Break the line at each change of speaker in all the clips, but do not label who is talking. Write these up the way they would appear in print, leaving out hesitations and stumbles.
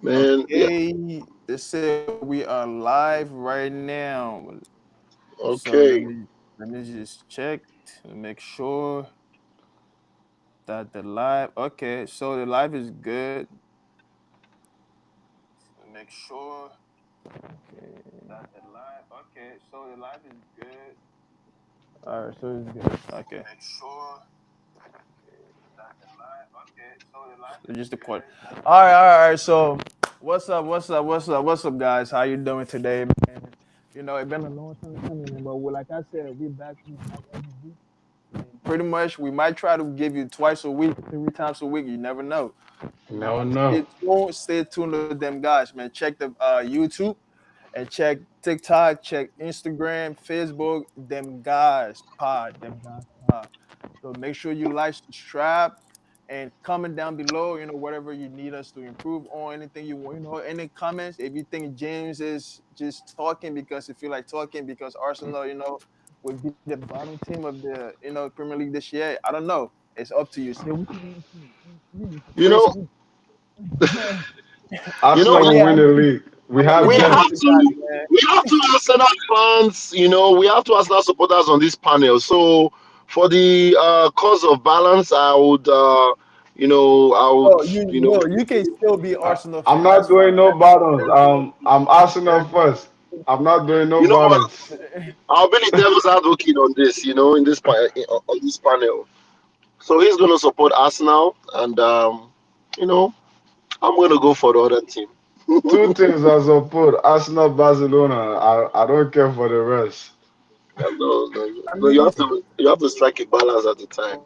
man. Yeah.
Okay, they said we are live right now. So
Okay.
let me just check to make sure that the live. Okay, so the live is good. Make sure that the live. Okay, so the live is good. All right, so it's good. Okay. Make sure that the live. Okay, so the live. So just the quote. All right. So, what's up, guys? How you doing today, man? You know, it's been a long time coming, but like I said, we back every week. And pretty much, we might try to give you twice a week, 3 times a week. You never know.
No,
But
no.
stay tuned with them guys, man. Check the YouTube and check TikTok, check Instagram, Facebook. Them guys pod, them guys pod. So make sure you like, subscribe, and comment down below. You know, whatever you need us to improve on, anything you want. You know, any comments. If you think James is just talking because you feel like talking because Arsenal, would be the bottom team of the Premier League this year. I don't know. It's up to you. Say what you want to say. Please,
You
please,
know,
please.
you know,
Arsenal
I
will
mean,
win the league. We have
we
them.
have
the guys,
to
man.
we have to Arsenal fans. We have to Arsenal supporters on this panel. So for the cause of balance, I would, I would,
Oh, you can still be Arsenal
I'm
fan.
not
That's fine.
doing no bottoms. I'm Arsenal first. I'm not doing no
you know what?
bottoms.
I'll be the devil's advocate on this. On this panel. So he's going to support Arsenal, and you know, I'm going to go for the other team.
Two teams I support: Arsenal, Barcelona. I don't care for the rest.
No, no, no,
I
no,
mean,
you have to strike a balance at the time.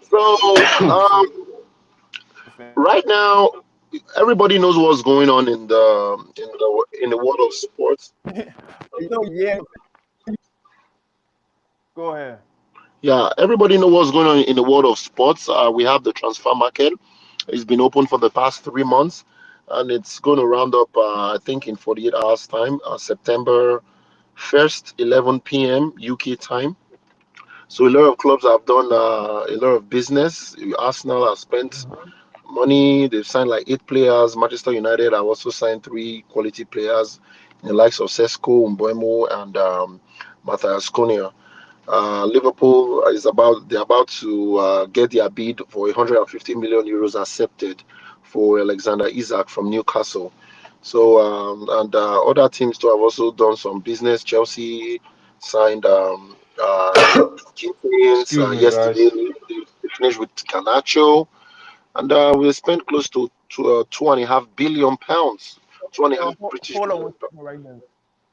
So
absolutely.
right now, everybody knows what's going on in the world of sports.
Yeah. Go ahead.
Yeah, everybody knows what's going on in the world of sports. We have the transfer market. It's been open for the past 3 months, and it's going to round up. I think in 48 hours time, September 1st, 11 p.m. UK time. So a lot of clubs have done a lot of business. Arsenal have spent money. They've signed like 8 players. Manchester United have also signed 3 quality players, the likes of Sesko, Mbeumo, and Matthias Cunha. Liverpool is they're about to get their bid for 150 million euros accepted for Alexander Isak from Newcastle. So and other teams too have also done some business. Chelsea signed Gittins
Excuse me,
yesterday.
guys.
They finished with Canacho, and we spent close to £2.5 billion, two and a half British
Hold on
billion.
one second right there.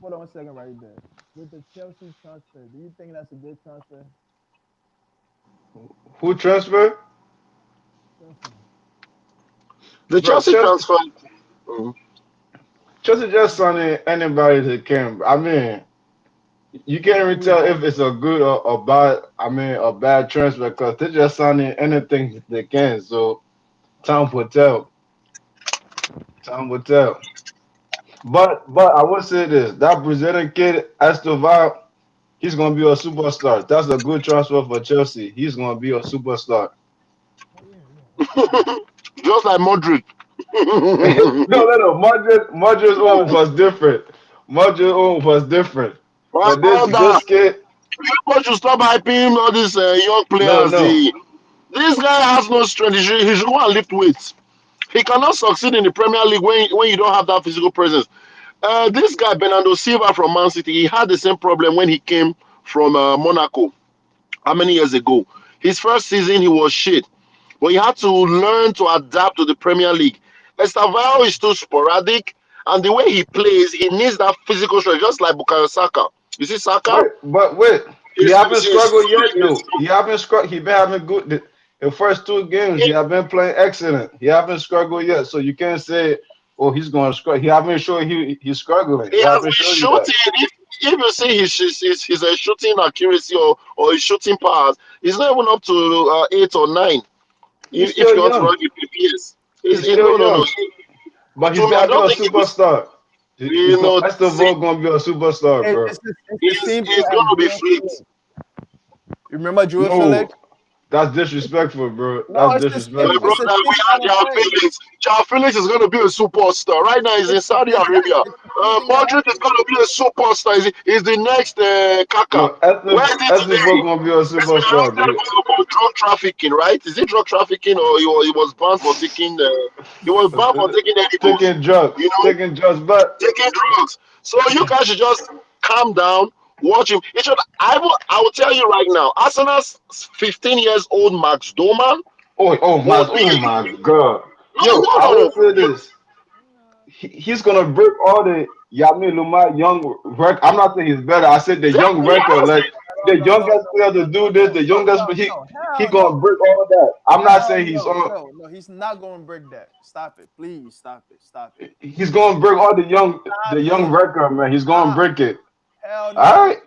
Hold on one second right there. With the Chelsea transfer, do you think that's a good transfer?
Who transfer?
Chelsea.
The
Bro,
Chelsea transfer. Mhm.
Chelsea just signing anybody they can. I mean, you can't even
Who's
tell
that?
if it's a good or bad. I mean, a bad transfer because they just signing anything they can. So time will tell. Time will tell. But I would say this: that Brazilian kid Escobar, he's gonna be a superstar. That's a good transfer for Chelsea. He's gonna be a superstar.
Oh yeah, yeah. Escobar.
Just like Modric.
No. Madrid's own was different. Madrid's own was different. But this
Wilder,
this kid,
people should stop hyping all these young
no,
players.
no.
This guy has no strength. He should go and lift weights. He cannot succeed in the Premier League when you don't have that physical presence. This guy, Bernardo Silva from Man City, he had the same problem when he came from Monaco. How many years ago? His first season, he was shit. But he had to learn to adapt to the Premier League. Estavao is too sporadic, and the way he plays, he needs that physical strength, just like Bukayo Saka. You see Saka?
Wait. He
He's,
haven't
he's, he's,
struggled yet
he's,
though. He haven't struggled. He been having good. The first 2 games, he have been playing excellent. He haven't struggled yet, so you can't say, "Oh, he's going to struggle." He haven't shown he's struggling.
he
He
has
haven't
been
shown you that.
shooting. If you see his shooting accuracy or his shooting powers, he's not even up to 8 or 9.
He's
If
still
you want to
young.
run your PPS,
He's
no,
still
no, no.
young, but
To
he's
me, I
gonna be a
don't think he was.
superstar. He's
You
gonna.
know,
That's the
see,
ball gonna be a superstar, bro.
It's the
he's
same thing
he's
as
going to be
Joao
fleet.
Felix. You remember Joao
No,
Felix?
That's disrespectful, bro.
No,
That's
it's the
My
same.
disrespectful.
It's the
brother, we
same
had
kind of
Joao
thing.
Felix. Joao Felix is going to be a superstar. Right now, he's in
It's
Saudi
exactly.
Arabia.
It's the same thing that
Modric is
happened.
going to be a superstar. He's the next Kaka.
No,
Where is he
Ethnic
today?
gonna be a
He's been
superstar,
arrested
dude.
for drug trafficking, right? Is it drug trafficking or he was banned for taking? He was banned for taking edibles. You know,
Taking drugs, but
taking drugs. So you guys should just calm down, watch him. It should, I will tell you right now, Arsenal's 15 years old Max Doman will be
oh my God, yo,
no,
I
no, no,
will
no.
say this. He's gonna break all the Yami Luma young record. I'm not saying he's better. I said the young
Exactly,
record,
yes.
like
No,
the
no, no,
youngest
no,
player
no,
to
no,
do this,
no,
the
no,
youngest.
no, no.
He
Hell
gonna
no.
break all that. I'm not
Hell
saying he's
no.
on.
No, no. He's not going to break that. Stop it. Please stop it. Stop it.
He's gonna break all the
Stop
young
it.
record, man. He's gonna
Stop.
break it.
Hell
All
no.
right.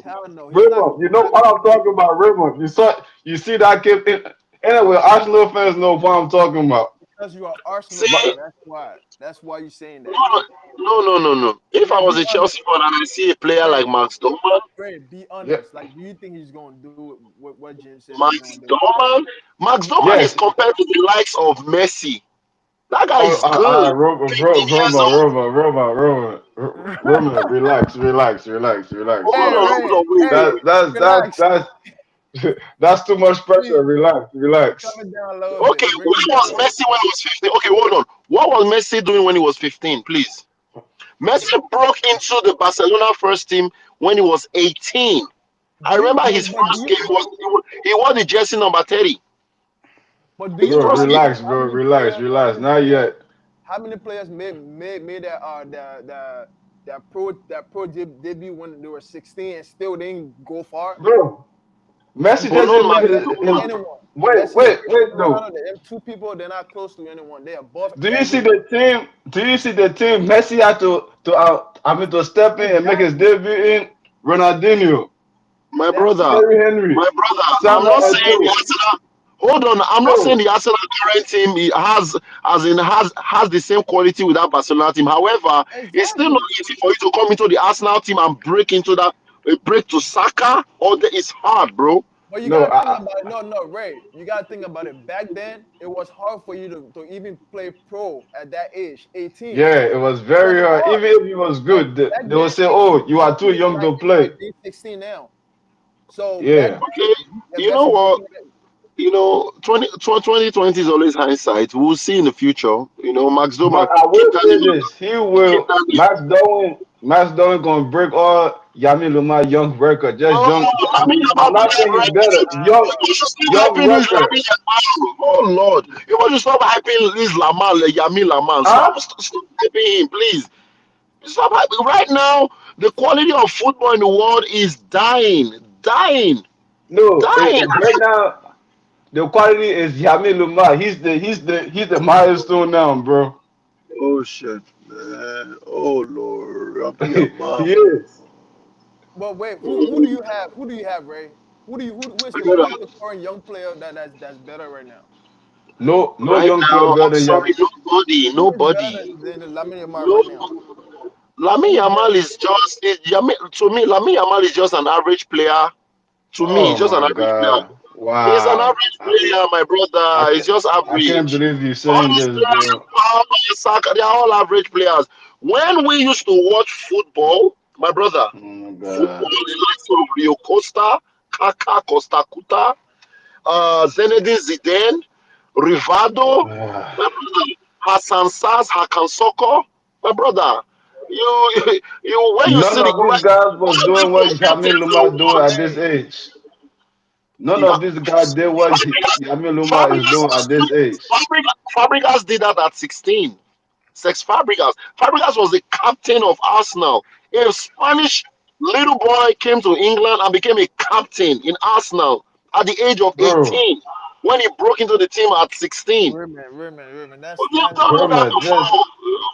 Hell no. He's not
Raymond,
going
you
to
know
break
what I'm talking about, Raymond. You see that kid. Anyway, Arsenal fans know what I'm talking about.
because you are Arsenal
See,
fan.
But
That's why. That's why you're saying that.
no, no. If I
Ray,
was
be
a
honest.
Chelsea fan and I see a player
Ray,
like Max Doman,
Ray, be
yeah,
honest. Like, do you think he's going to do what James says he's
Max
going to do?
Doman, Max Doman is
yes.
compared to the likes of Messi. That guy
Oh,
is good. 15 years old.
Roman, relax.
Hey, Ray. Hey, relax.
That's that's too much
Please,
pressure. Relax.
calm it down a little
Okay,
bit. Bring
what
it
was
down.
Messi when he was 15? Okay, hold on. What was Messi doing when he was 15, please? Messi broke into the Barcelona first team when he was 18. I
Do you?
remember his
But do
first
you?
game he wore the jersey number 30.
But do
His
you
Bro,
know
first
how
game.
many
relax, bro.
players? How
Relax.
many
Not
players?
yet.
How many players made that pro debut when they were 16 and still didn't go far?
Bro, Messi
But
just
no
didn't
Max
make his
Anyone.
Doman.
Messi and
wait
Cristiano
though.
Ronaldo, them two people, they're not close to anyone. They're above
Do you see
everyone.
the team? Do you see the team Messi had to step in and make his
Exactly.
debut in Ronaldinho,
My
That's
brother,
Thierry Henry,
my brother, I'm
Samuel
not saying the
Eto'o.
Arsenal. Hold on, I'm not saying
Bro,
the Arsenal current team has the same quality with that Barcelona team. However, it's still not
exactly.
easy for you to come into the Arsenal team and break into that break to Saka. It's hard, bro.
But you
no,
gotta think about it. No, no, Ray. You gotta think about it. Back then, it was hard for you to even play pro at that age, 18.
yeah, it was
It was
very hard.
hard.
Even if he was
Like
good,
back
they will
then,
say, "Oh, you are too
18
young to play."
is like 16 now. So back
Yeah,
then,
Okay,
if
you
that's
know
what
what? 2020 is always hindsight. We'll see in the future. Max Doma,
but I
keep
will say
telling me,
this: he
keep
will.
telling me.
Max Darwin gonna break all Yami Luma young record. Just
Oh,
young.
Lamine
I'm
Yamal
not
playing
saying he's
right.
better.
You should stop
Young
hyping this
record.
Lamine Yamal. Oh Lord, you want to stop hyping this Yami Lamal.
Huh?
Stop hyping him, please. Stop hyping. Right now, the quality of football in the world is dying.
No, right now the quality is Yami Luma. He's the milestone now, bro.
Oh shit, man. Oh Lord, Lamine
He
Yamal.
is.
But wait, who do you have? Who do you have, Ray? Who is the current young player that's better right now?
No
Right
young player
now,
better
I'm
than Yami.
sorry, nobody,
Who is better
nobody.
than Lamine Yamal
No,
right now?
Lamine
Who's better?
Yamal is to me, Lamine Yamal is just an average player. To me, he's
Oh
just an
my
average player.
God!
He's an
Wow.
average player, my
I
brother. He's
can't,
just
I can't
average.
believe you
All
saying
these
this,
players,
bro.
Palmer, Saka, they are all average players. When we used to watch football, my brother,
Oh my
football,
God.
the likes of Rio Costa, Kaka, Costa Kuta, Zinedine Zidane, Rivado, my brother, Hassan Saz, Hakan Soko, my brother. When you
None
see the
of these guys was
all of them
doing what Yami Luma
compete
doing at this
Hey,
age. None
yeah.
of these guys did what Yami Luma is
Fabregas,
doing at this age.
Fabregas did that at 16. Sex Fabregas. Fabregas was the captain of Arsenal. A Spanish little boy came to England and became a captain in Arsenal at the age of
Bro,
18 when he broke into the team at 16.
Rayman.
But you
That's
don't do that
Roman, just
before.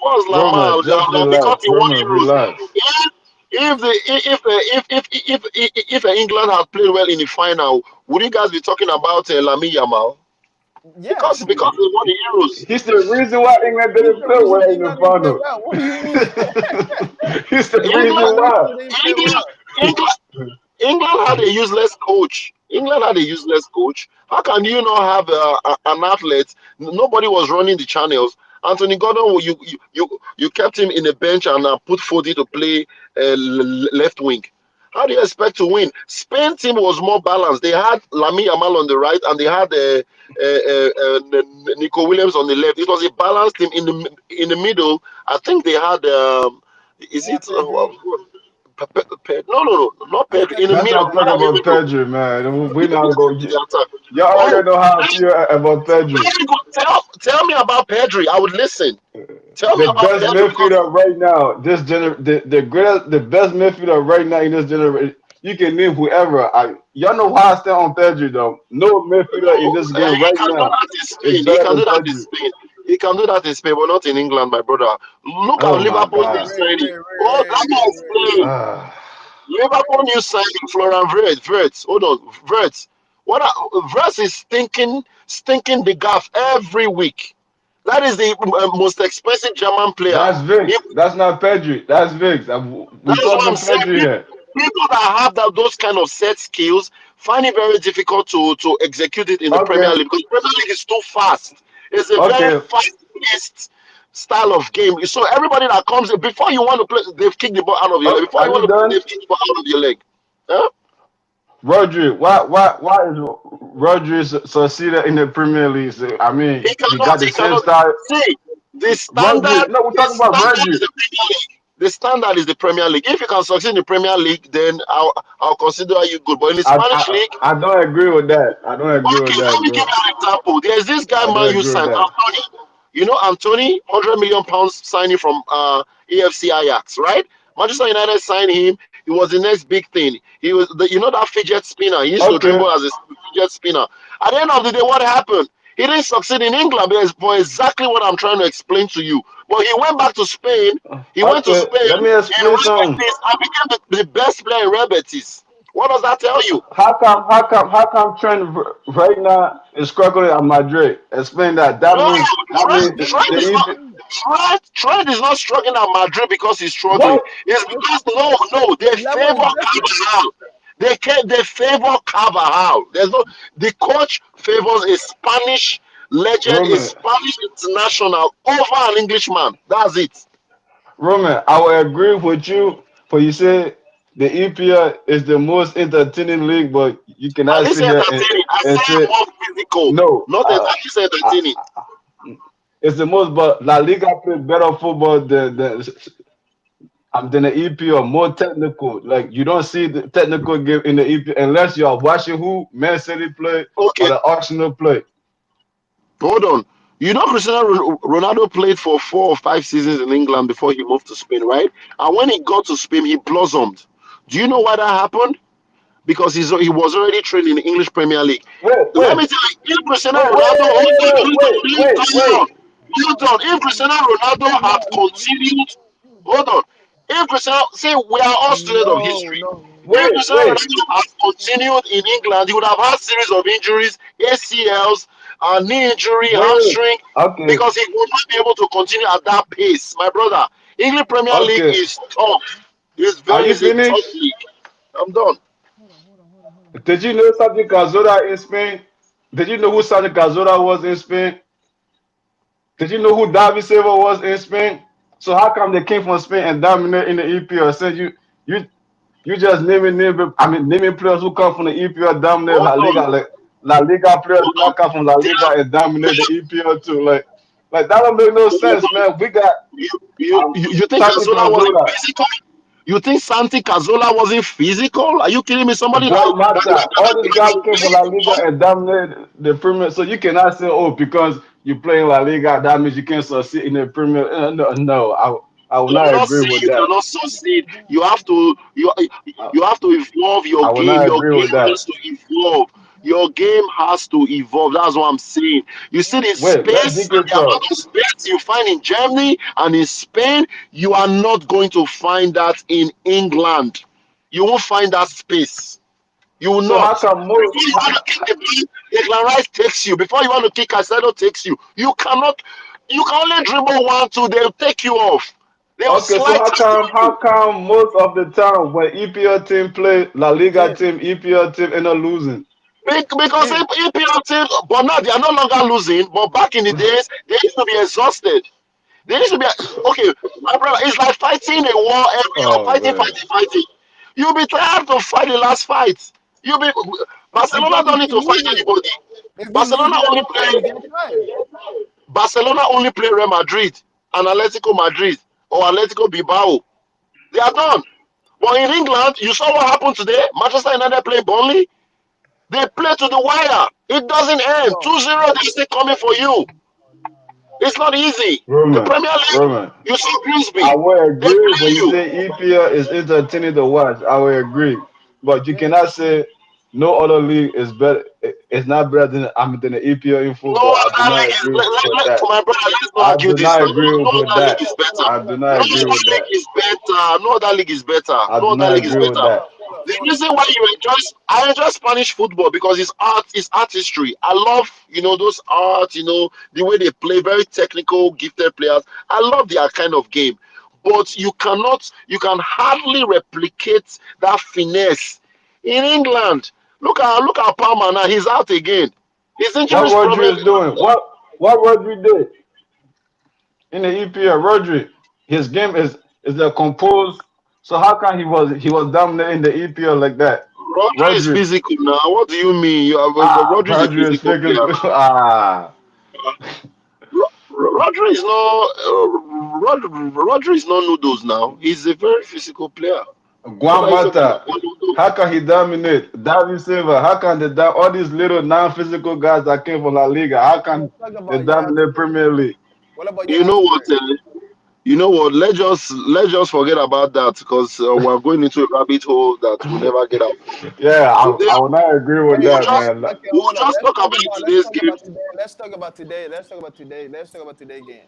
What's
Roman,
Lamar?
just
Because
relax.
he won
Roman,
Euros.
relax.
If England had played well in the final, would you guys be talking about Lamine Yamal? Because
yes.
they won the Euros.
He's the reason why England
He's
didn't
the
play
reason
well in the
England didn't play
final.
well. What do you mean?
He's the
He's
England,
reason
the reason
why.
they didn't play
England,
well.
England, England had a useless coach. England had a useless coach. How can you not have an athlete? Nobody was running the channels. Anthony Gordon, you kept him in the bench and put Fodi to play left wing. How do you expect to win? Spain team was more balanced. They had Lami Yamal on the right and they had Nico Williams on the left. It was a balanced team in the middle. I think they had is
Yeah,
it
Pedri.
no, not Pedro in the
Let's
middle.
not talk
In the
about
middle.
Pedri, man.
In
We're
the
not
middle
going.
of the attack.
Y'all
Oh,
already know how I feel about Pedri.
very good. Tell me about Pedri. I would listen. Tell me
The
about
best
Pedri because
midfielder right now, the greatest, the best midfielder right now in this generation. You can name whoever. Y'all know how I stand on Pedri though. No midfielder in
no,
this game
he
right
can do
now
that in
is
Spain. He
better
can
than
do that in
Pedri.
Spain. He can do that in Spain, but not in England, my brother. Look at
Oh my
Liverpool new
God.
signing. Oh, let me explain.
Ah,
Liverpool new signing Florian Wirtz. Wirtz. Hold on, Wirtz. Wirtz is stinking the gaff every week. That is the most expensive German player.
that's Vix. That's not Pedri. That's Vix. We
That is what I'm
talking
saying.
Pedri here.
People that have those kind of set skills find it very difficult to execute it in the Premier
Okay.
League because Premier League is too fast. It's a very
Okay.
fast-paced style of game. So everybody that comes in, before you want to play, they've kicked the ball out of your leg.
Oh,
Before you
are you
want to play,
done?
they've kicked the ball out of your leg. Huh?
Rodri, why is Rodri succeeded in the Premier League? So, I mean,
He
he got
cannot.
the
He
same
cannot.
style.
See,
Rodri, no, we're
the
talking about
standard is
Rodri.
the Premier League. The standard is the Premier League. If you can succeed in the Premier League, then I'll consider you good. But in the
I,
Spanish
I
league,
I don't agree with that. I don't agree with
okay, let
that,
me give
bro.
you an example. There's this guy
I
man
don't
you
agree with
signed,
that.
Anthony. You know Anthony, £100 million signing from AFC Ajax, right? Manchester United signed him. He was the next big thing. He was that fidget spinner. He used to
Okay,
dribble as a fidget spinner. At the end of the day, what happened? He didn't succeed in England for exactly what I'm trying to explain to you. But he went back to Spain. He went to
okay.
Spain
Let me
in
explain
Real
something.
Betis and became the best player in Real Betis. What does that tell you?
How come Trent right now is struggling at Madrid? Explain that. That
No,
means
Trent is not. Trent is not struggling at Madrid because he's struggling.
what?
It's because no, they
The level
favor
is different.
Carvajal. They favor Carvajal. There's no the coach favors a Spanish legend, a
Roman,
Spanish international over an Englishman. That's it.
Roman, I will agree with you. For you say the EPL is the most entertaining league, but you
I
cannot
didn't
sit
say
here
entertaining. I
and
said
say
more physical,
no.
not I didn't say entertaining.
I, it's the most, but La Liga plays better football than the EPL, more technical. Like you don't see the technical game in the EPL unless you are watching who Man City play or
Okay,
the Arsenal play.
hold on. You know Cristiano Ronaldo played for 4 or 5 seasons in England before he moved to Spain, right? And when he got to Spain, he blossomed. Do you know why that happened? Because he was already trained in the English Premier League.
Wait,
Let
wait,
me tell you, if Cristiano
wait, wait,
Ronaldo,
wait, wait, wait, wait.
hold on, if Cristiano Ronaldo had continued, hold on, if Cristiano, say we are all students of
No,
history.
no.
If
Wait,
Cristiano
wait.
Ronaldo had continued in England, he would have had series of injuries, ACLs, knee injury,
Wait.
hamstring,
Okay.
because he would not be able to continue at that pace. My brother, English Premier League
Okay.
is tough.
Are you
It's a tough
finished?
league. I'm done.
Did you know Santi Cazorla in Spain? Did you know who Santi Cazorla was in Spain? Did you know who David Silva was in Spain? So how come they came from Spain and dominate in the EPL? Said you you just naming players who come from the EPL dominate
Hold
La Liga.
on.
Like La Liga players
Hold
do not
on.
come from La
They
Liga
are,
and dominate the
they
EPL too. Like that don't make no
hold
sense,
on.
man. We got
You think
Santi
Cazola wasn't
Cazorla.
physical? You think Santi Cazola wasn't physical? Are you kidding me? Somebody
Boy Mata, all these guys came from La Liga
that
and dominated the Premier. So you cannot say, oh, because you play in La Liga, that means you can't succeed in the Premier. No, I will
I'm
not
not
agree
saying
with
you
that.
cannot succeed.
I,
You have to evolve your
I will
game.
not
Your
agree
game
with that.
has to evolve. Your game has to evolve. That's what I'm saying. You see the
Wait, let
space and
DK
the amount
talk.
of space you find in Germany and in Spain, you are not going to find that in England. You won't find that space. You will
So
not.
how come
Before you want to kick the ball, Declan Rice takes you. Before you want to kick Caicedo takes you. You cannot. You can only dribble one, two. They'll take you off. They will
Okay, so
slide
how
tackle
come
you.
how come most of the time when EPL team play La Liga
Legit.
team, EPL team end up losing?
Because
Hey,
EPL team, but now they are no longer losing. But back in the days, they used to be exhausted. They used to be okay. My brother, it's like fighting a war every year,
Oh
fighting,
man.
fighting, fighting. You'll be tired to fight the last fight. You'll be Barcelona
because
don't
if
need
you
to fight
losing,
anybody.
if you
Barcelona
losing at
only
that point, you
play
get tired.
Barcelona only play Real Madrid and Atletico Madrid or Atletico Bilbao. They are done. But in England, you saw what happened today. Manchester United play Burnley. They play to the wire. It doesn't end.
Yo,
2-0, they're still coming for you.
oh, no, no.
It's not easy. The
Roman,
Premier League,
Roman.
you saw
I
Grimsby.
will
They
agree
play
when you
you.
say EPL is entertaining to watch. I will agree, but you
Yeah,
cannot say no other league is better. It's not better than than the EPL in
No
football. I do
other
not
league is
agree with that.
my brother. Let's not
I
argue
do
this.
not
No,
agree
no
with
other league
that.
is better.
I do
No
not agree
other
with
league
that.
is better. No other league is better.
I
No
do
other
not
league is
agree with
better.
that.
The
hold up,
reason
hold
why
up.
I enjoy Spanish football because it's art, it's art history. I love, those art, the way they play, very technical, gifted players. I love their kind of game. But you can hardly replicate that finesse in England. Look at Palmer now. He's out again. His
What
injuries problem
Rodri is
is not
doing? What Rodri did in the EPL? Rodri, his game is the composed. So how can he was dominating the EPL like that?
Rodri is
Rodri,
physical now. What do you mean? Rodri is a
Rodri is
physical player
figures.
now. Rodri is not Rodri is not noodles now. He's a very physical player. What
Guan
are you talking
Mata,
about?
how can he dominate? David Silva, how can all these little non-physical guys that came from La Liga, how can
Let's talk
they
about Yaya
dominate
Toure.
Premier League?
What about
You
Yaya
know what?
Toure?
You know what? Let's just forget about that because we're going into a rabbit hole that we'll never get out.
Yeah,
Today,
I would not agree with
Hey,
we'll
that,
just
man.
okay,
we'll
hold up.
just talk about
Let's
today's
talk
game.
about today. Let's talk about today. Let's talk about today. Let's talk about today game.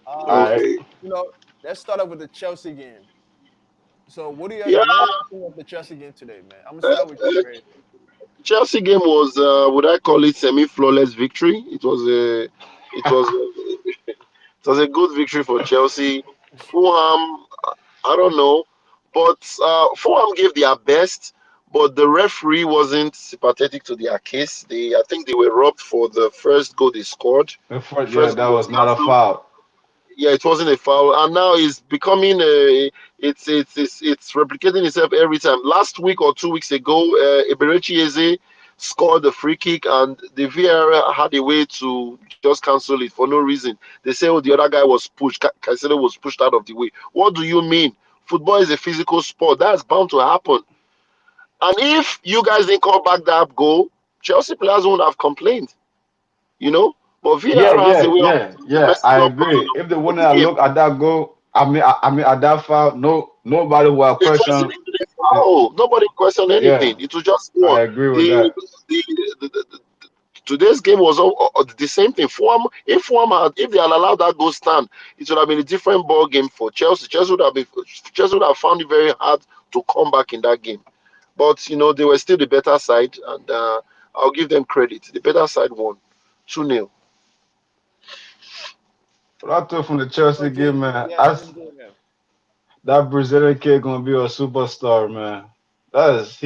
All right.
Let's
Okay.
let's start off with the Chelsea game. So
Yeah.
what do you think of the Chelsea game today, man? I'm gonna
uh,
start with you,
uh,
Ray.
Chelsea game was would I call it semi-flawless victory? It was a good victory for Chelsea. Fulham, I don't know, but Fulham gave their best, but the referee wasn't sympathetic to their case. I think they were robbed for the first goal they scored. The
Yeah,
first
that
goal was
was not a
cancelled.
foul.
Yeah, it wasn't a foul, and now it's becoming a. It's replicating itself every time. Last week or 2 weeks ago, Eberechi Eze scored the free kick, and the VAR had a way to just cancel it for no reason. They say, "Oh, the other guy was pushed. Caicedo was pushed out of the way." What do you mean? Football is a physical sport. That's bound to happen. And if you guys didn't call back that goal, Chelsea players won't have complained. You know, but
Yeah,
VAR has
yeah,
a way of
yeah, yeah.
messing
I
up
agree. If they wouldn't
the
have
game.
looked at that goal, I mean at that foul, nobody would have
It wasn't
questioned.
even a foul. Nobody questioned
Yeah,
anything. It was just
I
one.
agree with
The,
that.
the today's game was the same thing. If they had allowed that goal stand, it would have been a different ball game for Chelsea. Chelsea would have found it very hard to come back in that game. But they were still the better side, and I'll give them credit. The better side won 2-0.
But I thought from the Chelsea game, man,
Yeah, MJ, man.
that Brazilian kid gonna be a superstar, man. That is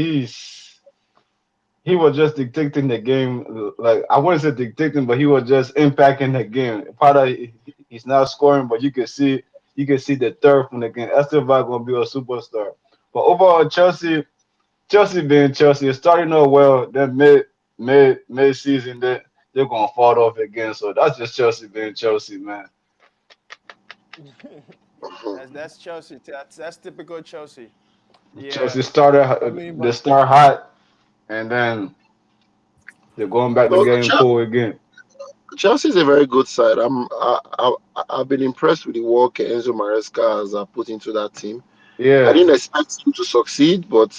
he was just dictating the game. Like I wouldn't say dictating, but he was just impacting the game. Part of he's not scoring, but you can see the third from the game. Esteban gonna be a superstar. But overall, Chelsea being Chelsea, is starting off well. Then mid season, they're gonna fall off again. So that's just Chelsea being Chelsea, man.
That's Chelsea. That's typical Chelsea. Yeah.
Chelsea
I
started
mean,
they
but
start hot, and then they're going back to
No,
getting cool again.
Chelsea is a very good side. I've been impressed with the work Enzo Maresca has put into that team. I
Yeah,
didn't expect him to succeed, but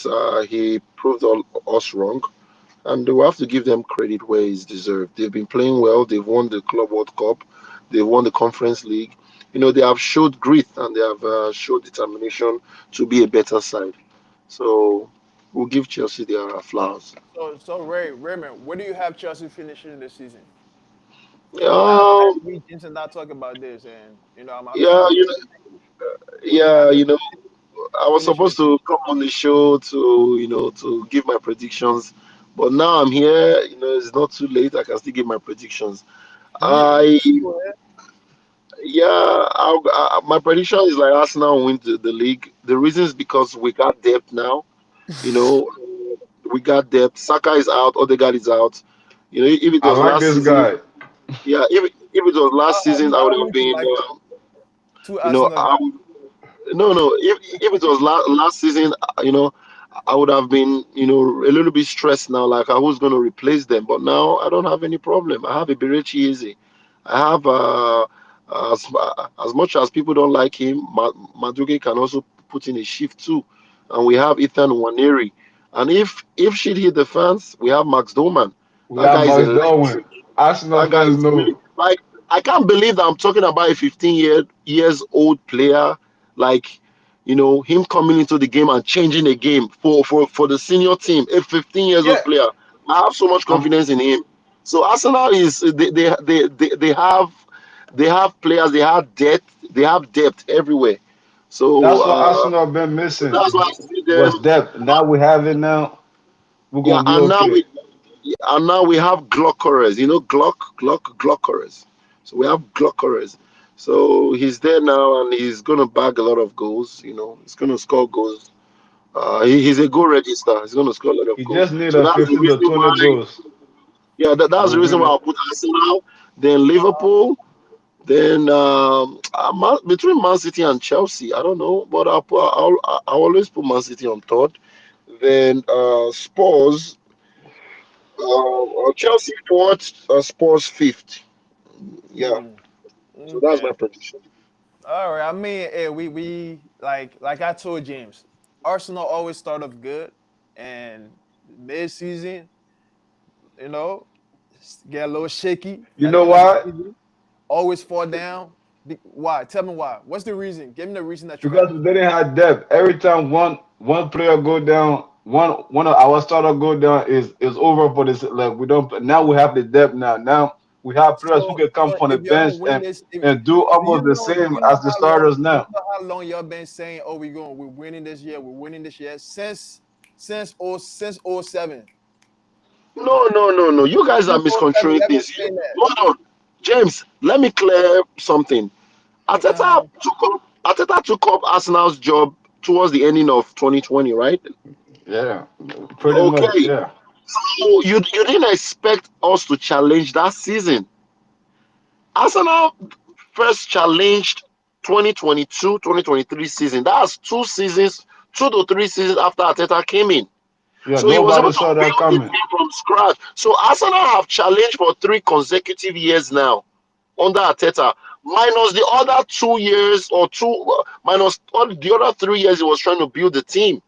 he proved us wrong. And we have to give them credit where it's deserved. They've been playing well. They've won the Club World Cup. They've won the Conference League. They have showed grit and they have showed determination to be a better side. So we'll give Chelsea their flowers.
so Raymond, where do you have Chelsea finishing this season? Because last
Um,
week Jensen not talking about this, and I'm trying
yeah,
to get where you
yeah,
have them
I was
finishing
supposed
this
to
season.
come on the show to give my predictions, But now I'm here. It's not too late. I can still give my predictions.
Yeah,
I
go ahead.
Yeah, my prediction is like Arsenal win the league. The reason is because we got depth now. You know, we got depth. Saka is out. Odegaard is out. If it
I
was
like
last
this
season,
guy.
yeah, if it was last season, I would
I
have
want to
been,
like two
you know,
Arsenal
I,
guys.
no, no. If it was last season, I would have been, a little bit stressed now, like I was going to replace them. But now I don't have any problem. I have a Berechi Easy. I have, as much as people don't like him, Maduge can also put in a shift too. And we have Ethan Waneri. And if shit hit the fans, we have Max Doman.
We
That
have
guy is
Max Darwin.
electric.
Arsenal
That guy
fans
is really
know.
like, I can't believe that I'm talking about a 15 years old player, like, him coming into the game and changing the game for the senior team. A 15 years
Yeah,
old player, I have so much
um,
confidence in him. So Arsenal is they have players, they have depth everywhere. So
that's what Arsenal been missing.
that's why I see
Was
them.
depth. Now we have it now. We're
Yeah,
gonna be okay.
and now we have Glockerers, Glockerers. So we have Glockerers. So he's there now, and he's gonna bag a lot of goals. He's gonna score goals. He's a goal register. He's gonna score a lot of
He
goals.
just need
So
a
that's the
15 to
reason
20
why.
goals.
Yeah, that's the
We'll
reason
win
why
it.
I put Arsenal, then Liverpool, then between Man City and Chelsea. I don't know, but I'll always put Man City on third. Then Spurs, Chelsea fourth, Spurs fifth. Yeah,
Mm,
so that's my
okay.
prediction.
All right. I mean, we like I told James, Arsenal always start off good, and mid season, you know, get a little shaky
You
at the
know
end of the
why?
season. Always fall down. Why? Tell me why. What's the reason? Give me the reason that you
Because
have.
we didn't have depth. Every time one player go down, one of our starter go down is over for this. Like we don't. Now we have the depth. Now we have players who
So,
can come
so
from the
if y'all
bench
gonna win this,
and do almost the
do
same
you know
as the
how long
starters now.
y'all been saying, "Oh, we're winning this year, we're winning this year" since '07.
No, no, no, no. You guys are
Since '07,
misconstruing
y'all been
things.
saying that.
Hold on, James. Let me clear something.
Uh,
Arteta took up Arsenal's job towards the ending of 2020, right?
Yeah, pretty much.
Okay.
Yeah,
So you didn't expect us to challenge that season. Arsenal first challenged 2022-2023 season. That's 2 seasons, 2 to 3 seasons after Arteta came in.
yeah.
So he was able
Nobody
to
saw that
build the
coming.
team from scratch. So Arsenal have challenged for 3 consecutive years now under Arteta, minus the other 2 years or minus all the other 3 years he was trying to build the team.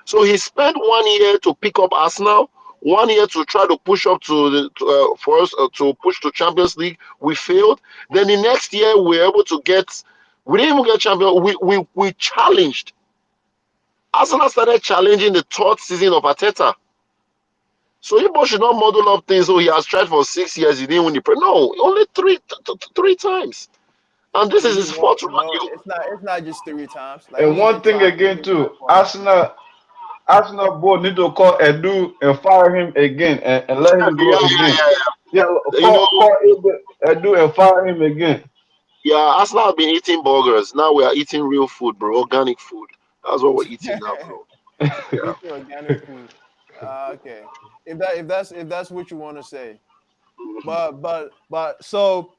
So he spent 1 year to pick up Arsenal, 1 year to try to push up to for us to push to Champions League. We failed. Then the next year we were able to get. We didn't even get champion. We challenged. Arsenal started challenging the third season of Arteta. So Igbo should not model up things. Oh, he has tried for 6 years. He didn't win the pre. No, only three times, and this is his fourth run.
no, it's not just 3 times. Like
And
he's
one
been
thing
trying. He's
again
been trying
too,
for a minute.
Arsenal board need to call Edu and fire him again and let him
Yeah,
go
yeah,
again.
yeah,
Yeah,
yeah.
call Edu and fire him again.
Yeah. Arsenal have been eating burgers. Now we are eating real food, bro. Organic food. That's what we're eating now, bro. Yeah.
Eating organic food. Okay. If that's what you want to say. But so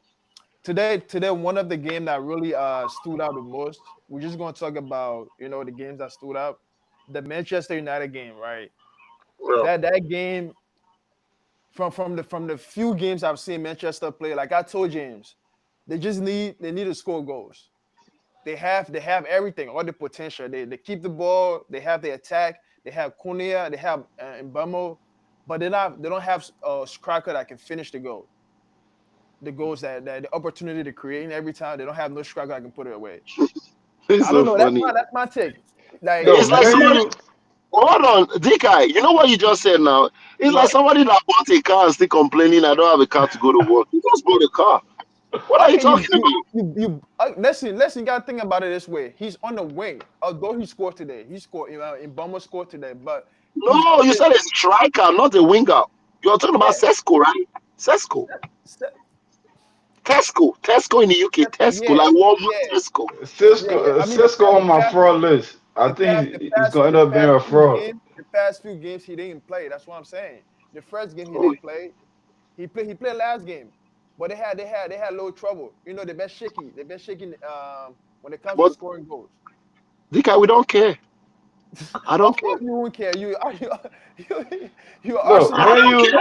today one of the game that really stood out the most. We're just gonna talk about the games that stood out. The Manchester United game, right?
Yeah.
That game from the few games I've seen Manchester play. Like I told James, they need to score goals. They have everything, all the potential. They keep the ball. They have the attack. They have Konya. They have Mbamo, but they don't have a striker that can finish the goal. The goals that the opportunity to create and every time. They don't have no striker that can put it away.
It's
I don't
so
know. That's
funny.
my take. Like
Yo,
It's like
man,
somebody.
you
Hold on, DK. You know what you just said now? It's like
what?
somebody that bought a car and still complaining, I don't have a car to go to work. You just bought a car. What
How
are you
can
talking about?
listen? You gotta think about it this way. He's on the wing. Although he scored today, he scored. Mbamo scored today, but
No, you said a striker, not a winger. You're talking about
Yeah.
Sesko, right? Sesko.
Se-
Tesco in the UK, Tesco,
Yeah,
like Walmart
yeah,
Tesco.
yeah.
Cisco
I mean,
Cisco on my fraud list. I
the
think he's
past,
gonna end up being a fraud.
the past few games he didn't play. That's what I'm saying. The first game he
Oh,
didn't play. He played last game, but they had a little trouble. You know, the best shaky when it comes to
but
scoring goals.
Dika, we don't care. I don't
Of
care.
course, you won't care. You
Look,
Arsenal
I
fan.
don't care.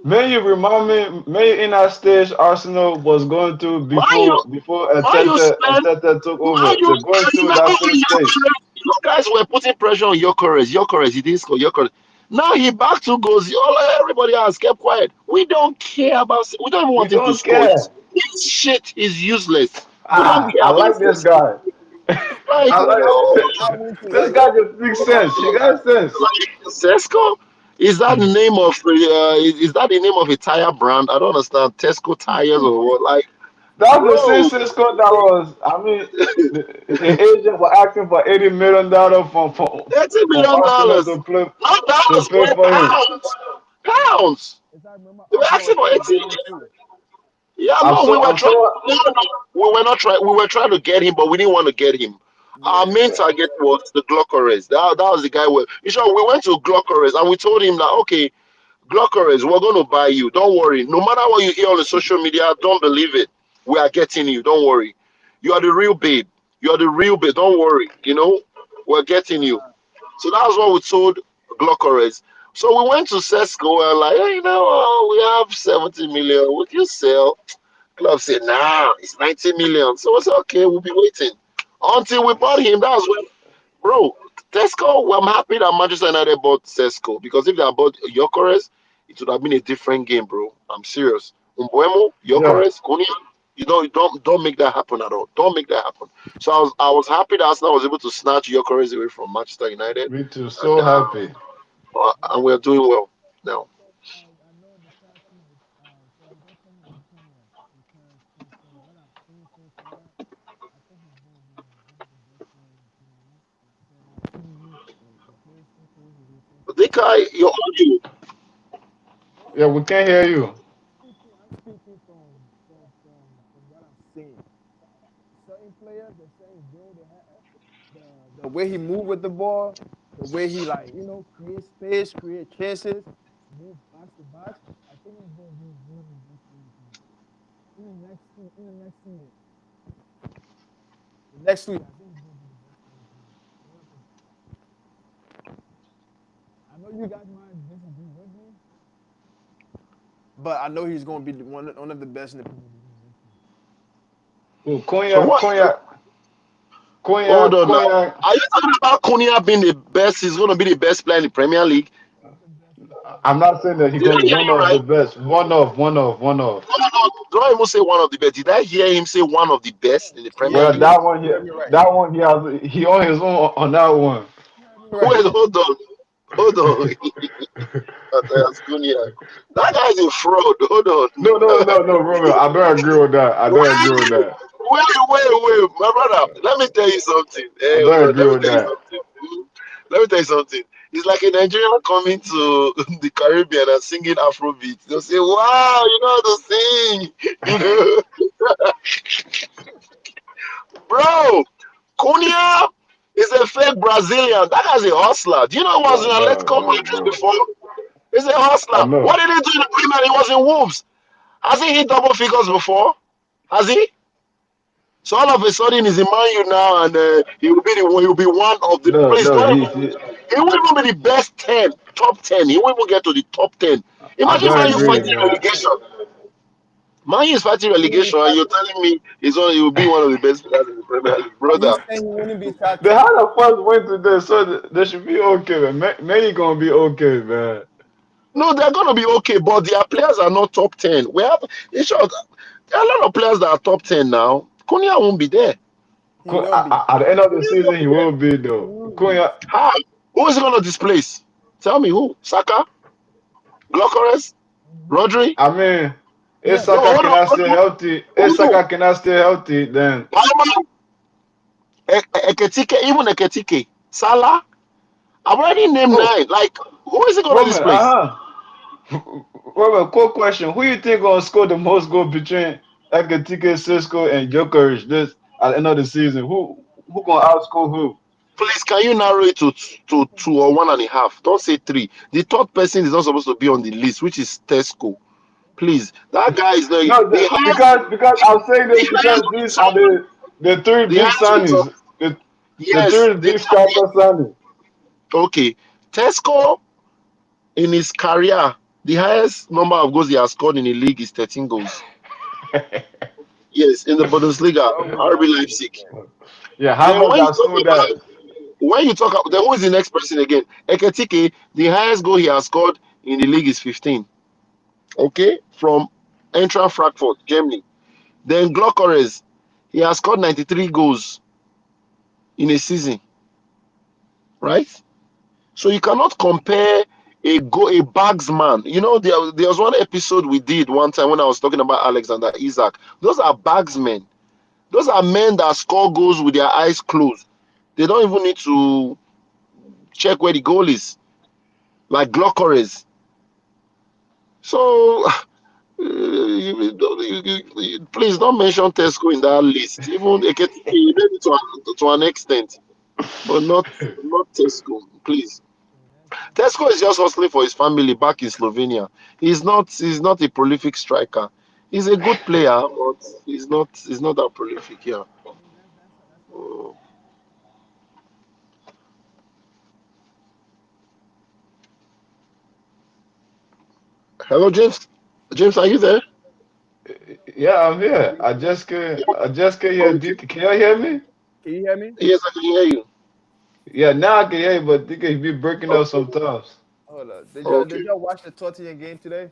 Man, you remind me, man, in that stage Arsenal was going through
Man, you,
before
man, you spend,
Ateta took
man,
over.
you,
They're going through
remember
that
when
same stage.
You guys were putting pressure on Yokeres, he didn't score, Yokeres. Now he back two goals. Everybody else kept quiet. We don't care about. We don't even
We
want him to
don't
score.
care.
He's shit. He's useless. We don't care
I
about
like this
this.
guy.
Like
I like
no,
I want to
this
like
guy just makes sense. He got sense.
like Tesco. Is that the name of? Is that the name of a tire brand? I don't understand. Tesco tires or what? Like,
That's the same
bro,
Cisco that was. I mean, the agent was asking for $80 million from Arsenal
$80 million. Not
to
dollars,
pay
bro.
for him.
Pounds. Pounds.
As I remember,
They were
Arsenal
asking
was
for
trying to
80.
get him too.
Yeah,
I'm
no, we
so
were
I'm
trying.
so
No, no, we were not trying. We were trying to get him, but we didn't want to get him. Our
Yeah,
main target was the Glockores. That was the guy. You sure we went to Glockores and we told him that okay, Glockores, we're going to buy you. Don't worry. No matter what you hear on the social media, don't believe it. We are getting you. Don't worry. You are the real babe. You are the real babe. Don't worry. We're getting you. So that was what we told Glockores. So we went to Cesco and like, hey, we have 70 million. Would you sell? Club said, nah, it's 90 million. So I said, okay, we'll be waiting. Until we bought him, that was when, bro, Tesco, well, I'm happy that Manchester United bought Tesco because if they had bought Yokores, it would have been a different game, bro. I'm serious. Umbuemo,
yeah.
Yokores, Kunia, don't make that happen at all. Don't make that happen. So I was happy that Arsenal was able to snatch Yokores away from Manchester United,
Me too.
and
So happy.
and we're doing well now.
so I know the sad thing with so we don't come with Cunha because from what I've seen so far, I think he's been one of the best players in Premier League. Like I said last season, the players he plays with his
But this guy, your audio,
Yeah, we can hear you.
I'm speaking from what I've seen. Certain players, they're certain skill they have. The way he move with the ball, the way he like create space, create chances, move box to box. I think he's gonna be one of the best players in the next season. The next week, I think he's gonna be the best player in the league. What I think. I know you guys might disagree with me, but I know he's gonna be one of the best in the Premier League in the next season.
Oh,
so what? Hold on now.
Cognac.
Are you talking about Cunha being the best? He's going to be the best player in the Premier League.
He's the best in the Premier
I'm
League.
not saying that he
Did I
going
hear
one
you
of
right?
the best. One of.
No, no, no. Don't even say one of the best. Did I hear him say one of the best in the Premier
Yeah,
Well,
League?
you
that one,
you heard me right.
that one, he on his own on that one.
You heard me
Wait,
right.
hold on. Hold on. That's Cunha. That guy's a fraud. Hold on.
No, Romeo. I don't agree with that. I don't agree with that.
Wait. My brother, let me tell you something.
I
Hey, hold
don't
on.
agree
Let me
with
tell you
that.
something. Let me tell you something. It's like a Nigerian coming to the Caribbean and singing Afrobeat. They'll say, wow, you know how to sing. You know, bro, Cunha is a fake Brazilian. That guy's a hustler. Do you know he was in Atletico Madrid
No.
before? He's a
I
hustler. What
know.
did he do in the Premier? He was in Wolves. Has he hit double figures before? Has he? So all of a sudden he's in Man U now, and he will be he will be one of the. Please
No.
don't. He won't even be the best 10, top 10. He won't even get to the top 10.
I
Imagine
don't
Man U
agree,
fighting
man.
relegation. Man U is fighting
He wouldn't be
relegation, and
top.
you're telling me he will be one of the best players in the Premier League,
Are you
brother.
saying he wouldn't be top
They
10?
had a first win today, so they should be okay, man. Maybe gonna be okay, man.
No, they're gonna be okay, but their players are not top 10. We have in short, there are a lot of players that are top 10 now. Konya won't be there.
He will be.
At the end of the season, he will be
He
though.
will be.
Cunha,
How? Who is he gonna displace? Tell me who? Saka? Glokores?
Mhm.
Rodri?
I mean, if
Yeah,
No,
Saka
hold on,
cannot
hold
stay
on.
healthy,
Who?
then
Palmer? Eketike, even Eketike. Salah? I've already named
Oh,
9. Like, who is it gonna
Roman,
displace?
Roman, quick question. Who you think gonna score the most goal between Ekatike, Cisco, and Jokic this at the end of the season? Who gonna outscore who?
Please, can you narrow it to 2 or 1.5? Don't say 3. The third person is not supposed to be on the list, which is Tesco. Please, that guy is not
No,
the highest.
because I'm saying
The
this because
highest
these are
return.
the three
The
big
highest return.
signings. The
Yes,
three big striker signings.
okay. Tesco in his career, the highest number of goals he has scored in a league is 13 goals. Yes, in the Bundesliga,
Bro, we
RB
watching this
Leipzig.
game.
Yeah,
Then
Havertz has scored that.
then who is the next person again? Eketike, the highest goal he has scored in the league is 15. Okay, from Eintracht Frankfurt, Germany. Then Glokores, he has scored 93 goals in a season, right? So you cannot compare a bagsman. You know, there was one episode we did one time when I was talking about Alexander Isak. Those are bagsmen. Those are men that score goals with their eyes closed. They don't even need to check where the goal is, like Glokores. So please don't mention Tesco in that list. Even Eketike, maybe to an extent, but not Tesco. Please, Tesco is just hustling for his family back in Slovenia. He's not a prolific striker. He's a good player, but he's not that prolific. Yeah. Oh. Hello, James. James, are you there?
Yeah, I'm here.
Yeah.
I just can hear
Okay.
DK. Can you hear me?
Can you hear me?
Yes, I can hear you.
Yeah, now I can hear you, but DK be breaking up
Okay.
sometimes.
Hold up.
Okay.
Did y'all watch the Tottenham game today?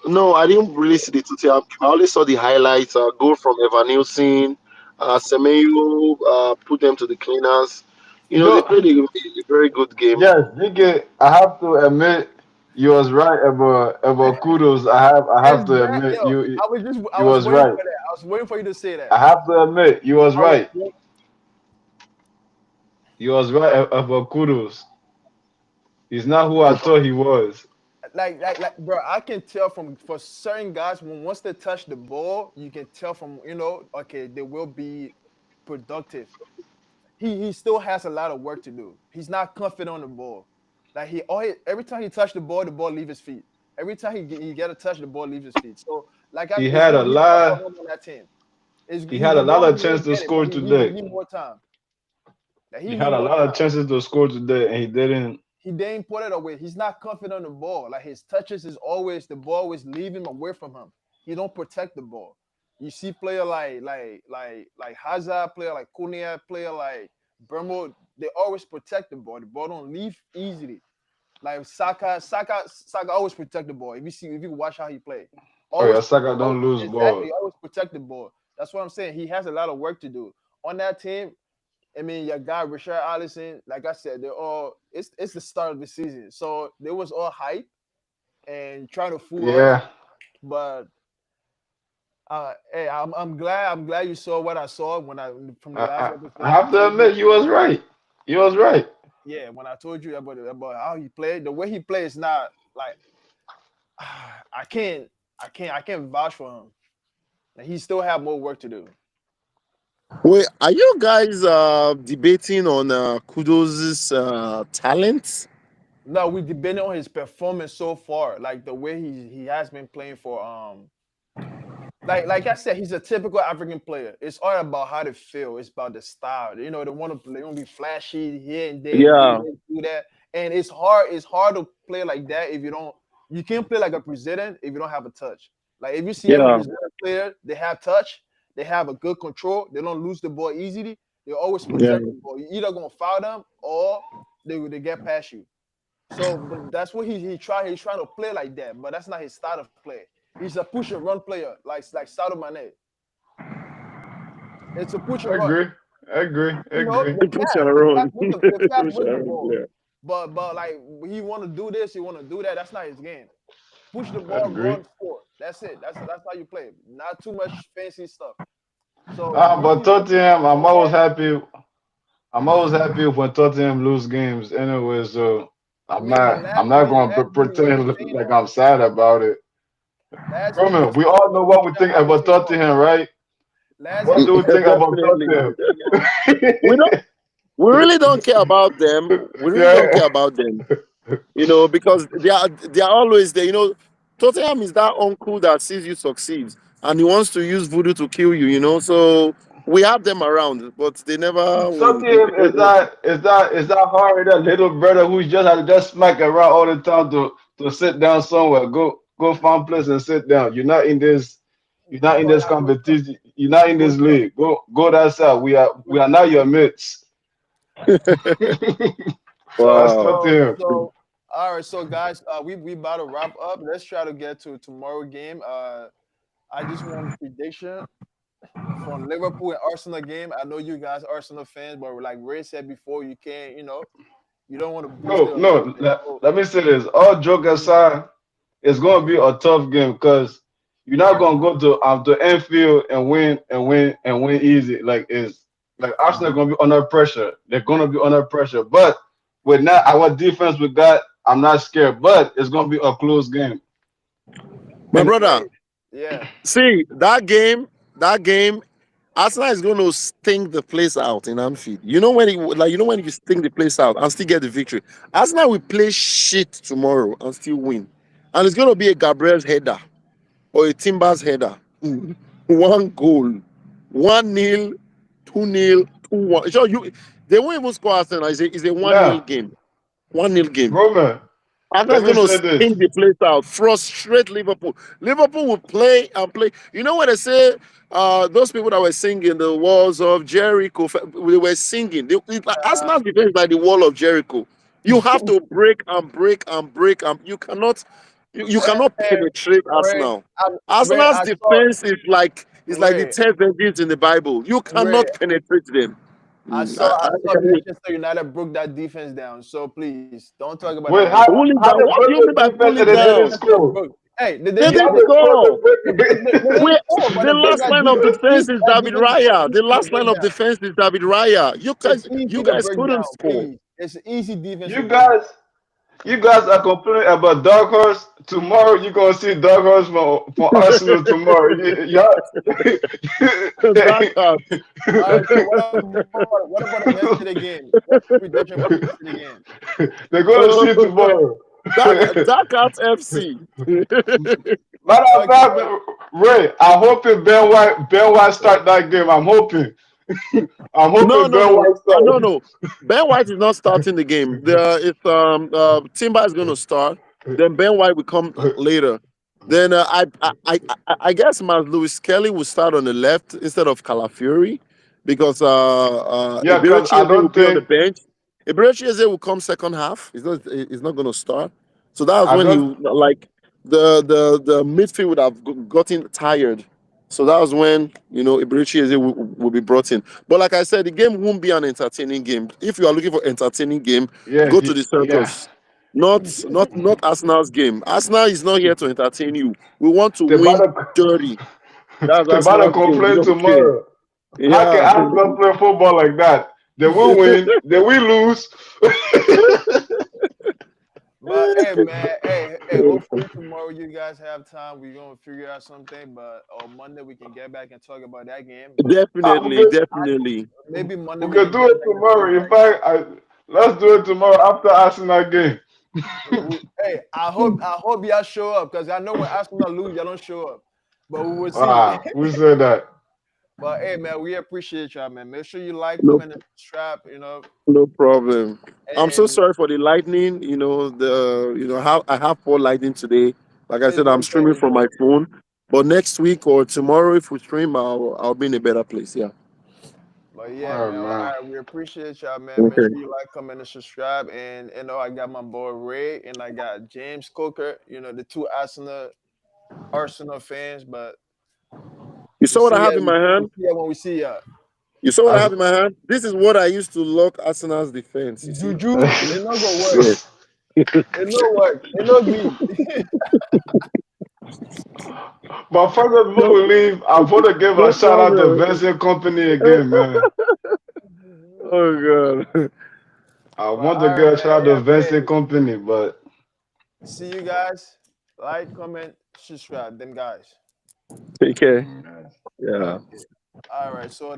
No, I didn't really see the tutorial. I only saw the highlights. Goal from Evan Nielsen, Semenyo put them to the cleaners. You know, they
Though,
played a very good game.
yes, DK, I have to admit you was right about kudos. I have to
Exactly.
admit
Yo, I
you
was
was
waiting
right.
for that. I was waiting for you to say that.
I have to admit you was
I was
right. You was right about kudos. He's not who I thought he was.
bro, I can tell from for certain guys when once they touch the ball, you can tell from okay, they will be productive. He still has a lot of work to do. He's not confident on the ball. Like every time he touch the ball leave his feet. Every time he get a touch, the ball leaves his feet. So
He
it's
had
gonna
a
be hard for
lot.
him on that team.
He had a
He
lot
know
of
he will
chances to
get it, but
score
he
today.
need more time. Like
He
he
had
need
a
more
lot of
time.
chances to score today, and he didn't.
He didn't put it away. He's not confident on the ball. Like his touches is always the ball is leaving away from him. He don't protect the ball. You see player like Hazard, player like Cunha, player like Burmo, they always protect the ball. The ball don't leave easily. Like Saka always protect the ball. If you watch how he play,
Oh yeah,
always
Saka don't lose ball.
exactly always protect the ball. That's what I'm saying. He has a lot of work to do on that team. I mean, your guy Richard Allison, like I said, they're all it's the start of the season, so they was all hype and trying to fool us.
Yeah,
But hey, I'm glad you saw what I saw when I from the
I,
last
I,
episode
I
when I
have to
told you
admit he was right. He was right.
yeah when I told you about how he played, the way he plays not like I can't I can't vouch for him. Like, he still have more work to do.
Wait, are you guys debating on Kudus' talent?
No, we debating on his performance so far, like the way he has been playing for like I said, he's a typical African player. It's all about how they feel. It's about the style. They want to be flashy here and there, do
Yeah,
this, do that. And it's hard. It's hard to play like that if you don't. You can't play like a president if you don't have a touch. Like if you see every
yeah,
president player, they have touch. They have a good control. They don't lose the ball easily. They always
yeah.
protect the ball. You're either gonna foul them or they get past you. So but that's what he's trying to play like that, but that's not his style of play. He's a push and run player, like Sadio Mane. It's a push
I
and run.
agree. I agree. I agree.
Push and run.
The fast
Push
with the
and run.
ball.
Yeah.
But like he want to do this, he want to do that. That's not his game. Push the
I
ball,
agree.
run, score. That's it. That's how you play. Not too much fancy stuff. So
But
once he
Tottenham, I'm
showed
always
that,
happy. I'm always happy when Tottenham lose games anyway, so
I
I'm
mean, but
not I'm not going to
last week was
pretend
insane
like
though.
I'm sad about it.
Last week
Roman,
was
we all know what we
that
think
I
about
wasn't wrong.
Tottenham, right?
Last
What
week
do we
was
think about
Definitely.
Tottenham?
We don't. We really don't care about them. We really don't
Yeah.
care about them. Because they are always there. Tottenham is that uncle that sees you succeed and he wants to use voodoo to kill you. So we have them around, but they never win.
Tottenham is that hard that little brother who just had to just smack around all the time to sit down somewhere. Go find place and sit down. You're not in
but
this competition. You're not in this league. Go that side. We are not your mates. That's
so
Wow.
so
Tottenham.
so all right, so guys, we about to wrap up. Let's try to get to tomorrow game. I just want prediction from Liverpool and Arsenal game. I know you guys Arsenal fans, but like Ray said before, you can't, you don't want to boost it
No,
a little
no.
bit.
Let me say this. All joke aside, it's gonna be a tough game because you're not gonna go to Anfield and win easy. Like Arsenal gonna be under pressure. They're gonna be under pressure. But with now our defense we got, I'm not scared. But it's gonna be a close game.
My
And
brother,
Ray, yeah.
see that game, Arsenal is going to stink the place out in Anfield. When you stink the place out and still get the victory. Arsenal will play shit tomorrow and still win, and it's going to be a Gabriel's header or a Timber's header. One goal, 1-0, 2-0, 2-1. So they won't even score Arsenal. It's a 1-0
now,
game. 1-0 game.
Roman,
Arsenal
let
is
me
going to
say this.
stink the place out, frustrate Liverpool. Liverpool will play and play. You know when they say those people that were singing the walls of Jericho, they were singing. Arsenal's defense is like the wall of Jericho. You have to break and break and break, and you cannot
Hey,
penetrate
Ray,
Arsenal.
I, Ray,
Arsenal's
I saw
defense is like the
Ray,
10 vengeance in the Bible. You
Ray.
cannot penetrate them.
I
Mm,
saw
I,
I
I,
saw Manchester United broke that defense down. So please don't talk about that
Wait,
defense.
pull it
how
down.
they
What do
break
you mean
the
by pull
defense and
it
they didn't
down?
Manchester
score?
broke. Hey, they
They
didn't
How
didn't
they,
score.
how they
score.
They
break
We
didn't score, but
The
they broke
last
that
line of
defense.
defense is
That
David
defense is
Raya. The
easy to
last
break
line of
down.
defense is David Raya. You
It's
guys, you
easy to
guys
break
couldn't
down,
score.
please. It's an easy defense to
you
break down.
guys You guys are complaining about Dark Horse. Tomorrow you're gonna see Dark Horse from Arsenal tomorrow.
Dark out.
All right, so what about the yesterday game? What's your prediction for the yesterday game?
They're gonna see tomorrow.
Dark out FC.
Matter of
Okay,
fact, Ray, I'm hoping Ben White start that game. I'm hoping. I'm
No,
hoping
no,
Ben
no,
White
no,
start.
no. Ben White is not starting the game. If Timber is going to start, then Ben White will come later. Then I guess my Lewis Kelly will start on the left instead of Calafiori because
Yeah, cause
Iberichi
I
Eze will
don't
be on the
think
bench. Iberichi Eze will come second half. He's not going to start. So that was
I
when he
don't
like the midfield would have gotten tired. So that was when Iberichi Eze will be brought in. But like I said, the game won't be an entertaining game. If you are looking for entertaining game,
yeah,
go to the
yeah.
circus. Not Arsenal's game. Arsenal is not here to entertain you. We want to
They
win
better
dirty. That's
they better
Arsenal's game. We
complain
don't care.
tomorrow. How can
Yeah.
Arsenal play football like that? They will win, they will lose.
but hey, man, hey, hopefully tomorrow you guys have time. We're gonna figure out something, but on Monday we can get back and talk about that game. But
We
Definitely,
can,
definitely.
maybe Monday
we
we
can
can
do
get
it
back and talk
tomorrow. In
that game.
fact, let's do it tomorrow after Arsenal game.
Hey, I hope y'all show up because I know when Arsenal lose, y'all don't show up. But we will see.
We said that.
But hey, man, we appreciate y'all, man. Make sure you like,
No,
comment, and subscribe.
no problem. I'm so
And
sorry for the lightning. How I have poor lightning today. Like I said, I'm
it's good.
streaming
It's
from
good.
my phone. But next week or tomorrow, if we stream, I'll be in a better place. Yeah.
But yeah,
All right,
man. All
man.
right, we appreciate y'all, man. Make
Okay.
sure you like, comment, and subscribe. And I got my boy Ray and I got James Coker. The two Arsenal fans. But
You
we
saw what
see
I
ya.
have in
We
my
we
hand?
see ya when we see ya.
You saw what I
As-
have in my hand? This is what I used to lock Arsenal's defense. You see?
Juju, it not gonna work.
Yes.
It no work. It no me.
but first before
No,
we leave, I want to give a
no
shout out to
problem.
Vincent Company again, man.
Oh god.
I
But
want to
all
get
right,
a
man.
shout out to
Yeah,
Vincent
hey,
Company, but
see you guys. Like, comment, subscribe. Them guys.
Take care.
mm,
Yeah.
Okay. All right. So the